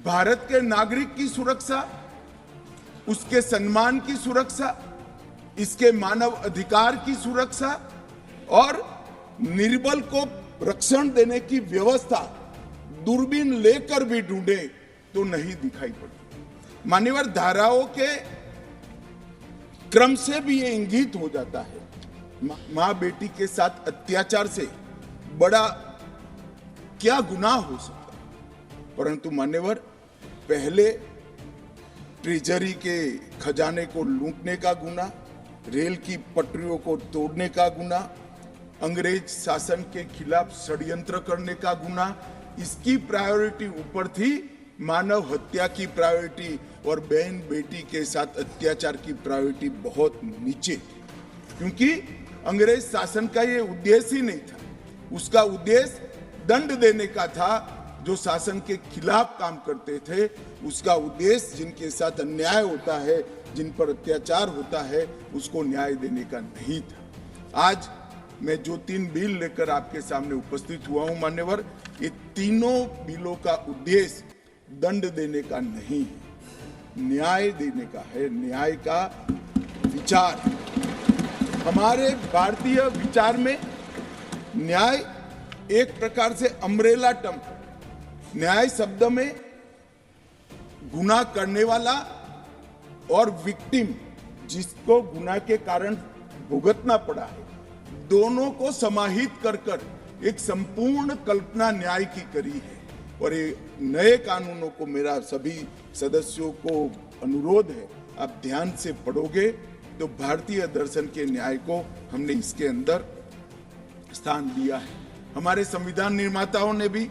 भारत के नागरिक की सुरक्षा, उसके सम्मान की सुरक्षा, इसके मानव अधिकार की सुरक्षा और निर्बल को रक्षण देने की व्यवस्था दूरबीन लेकर भी ढूंढे तो नहीं दिखाई पड़ती। मान्यवर, धाराओं के क्रम से भी ये इंगित हो जाता है, मां बेटी के साथ अत्याचार से बड़ा क्या गुनाह हो सकता है। परंतु मान्यवर, पहले ट्रेजरी के खजाने को लूटने का गुनाह, रेल की पटरियों को तोड़ने का गुनाह, अंग्रेज शासन के खिलाफ षड्यंत्र करने का गुनाह, इसकी प्रायोरिटी ऊपर थी, मानव हत्या की प्रायोरिटी और बहन बेटी के साथ अत्याचार की प्रायोरिटी बहुत नीचे, क्योंकि अंग्रेज शासन का ये उद्देश्य ही नहीं था। उसका उद्देश्य दंड देने का था जो शासन के खिलाफ काम करते थे, उसका उद्देश्य जिनके साथ अन्याय होता है, जिन पर अत्याचार होता है, उसको न्याय देने का नहीं था। आज मैं जो 3 बिल लेकर आपके सामने उपस्थित हुआ हूं मान्यवर, ये तीनों बिलों का उद्देश्य दंड देने का नहीं है, न्याय देने का है। न्याय का विचार, हमारे भारतीय विचार में न्याय एक प्रकार से अम्ब्रेला टर्म, न्याय शब्द में गुनाह करने वाला और विक्टिम, जिसको गुनाह के कारण भुगतना पड़ा है, दोनों को समाहित कर एक संपूर्ण कल्पना न्याय की करी है। और ये नए कानूनों को मेरा सभी सदस्यों को अनुरोध है, आप ध्यान से पढ़ोगे तो भारतीय दर्शन के न्याय को हमने इसके अंदर स्थान दिया है। हमारे संविधान निर्माताओं ने भी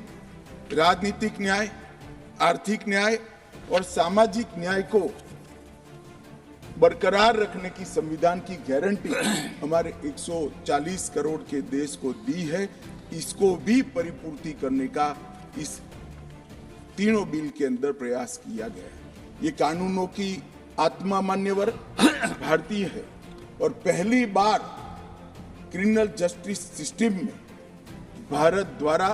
राजनीतिक न्याय, आर्थिक न्याय और सामाजिक न्याय को बरकरार रखने की संविधान की गारंटी हमारे 140 करोड़ के देश को दी है। इसको भी परिपूर्ति करने का इस तीनों बिल के अंदर प्रयास किया गया है। ये कानूनों की आत्मा मान्यवर भारतीय है और पहली बार क्रिमिनल जस्टिस सिस्टम में भारत द्वारा,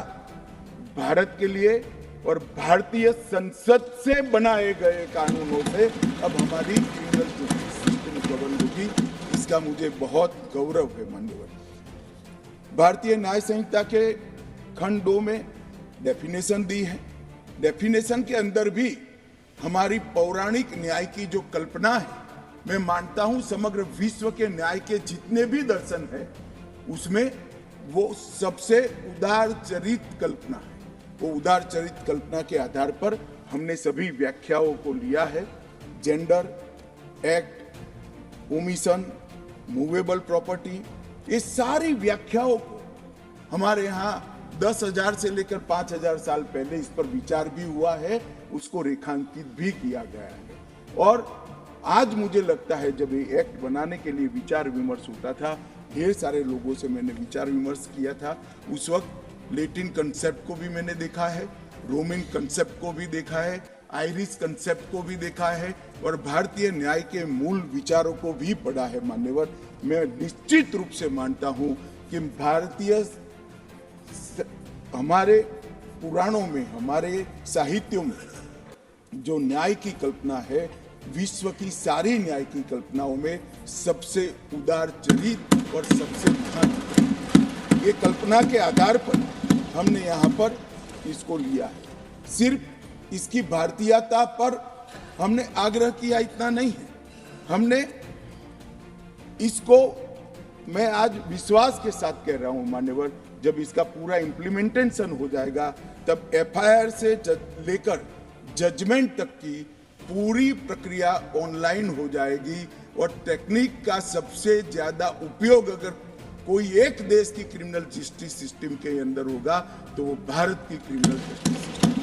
भारत के लिए और भारतीय संसद से बनाए गए कानूनों से अब हमारी क्रिमिनल जस्टिस सिस्टम गवर्न होगी, इसका मुझे बहुत गौरव है माननीय। भारतीय न्याय संहिता के खंड 2 में डेफिनेशन दी है। डेफिनेशन के अंदर भी हमारी पौराणिक न्याय की जो कल्पना है, मैं मानता हूं समग्र विश्व के न्याय के जितने भी दर्शन है उसमें वो सबसे उदार चरित कल्पना है। वो उदार चरित कल्पना के आधार पर हमने सभी व्याख्याओं को लिया है। Gender, act, omission, movable property, ये सारी व्याख्याओं को हमारे यहाँ 10,000 से लेकर 5,000 साल पहले इस पर विचार भी हुआ है, उसको रेखांकित भी किया गया है। और आज मुझे लगता है जब ये एक्ट बनाने के लिए विचार विमर्श होता था, ढेर सारे लोगों से मैंने विचार विमर्श किया था। उस वक्त लैटिन कंसेप्ट को भी मैंने देखा है, रोमन कंसेप्ट को भी देखा है, आयरिश कंसेप्ट को भी देखा है और भारतीय न्याय के मूल विचारों को भी पढ़ा है मान्यवर। मैं निश्चित रूप से मानता हूं कि भारतीय हमारे पुराणों में, हमारे साहित्यों में जो न्याय की कल्पना है, विश्व की सारी न्याय की कल्पनाओं में सबसे उदार चरित और सबसे महान, ये कल्पना के आधार पर हमने यहाँ पर इसको लिया है। सिर्फ इसकी भारतीयता पर हमने आग्रह किया इतना नहीं है, हमने इसको, मैं आज विश्वास के साथ कह रहा हूं मान्यवर, जब इसका पूरा इम्प्लीमेंटेशन हो जाएगा तब एफआईआर से लेकर जजमेंट तक की पूरी प्रक्रिया ऑनलाइन हो जाएगी और टेक्निक का सबसे ज्यादा उपयोग अगर कोई एक देश की क्रिमिनल जस्टिस सिस्टम के अंदर होगा तो वो भारत की क्रिमिनल जस्टिस सिस्टम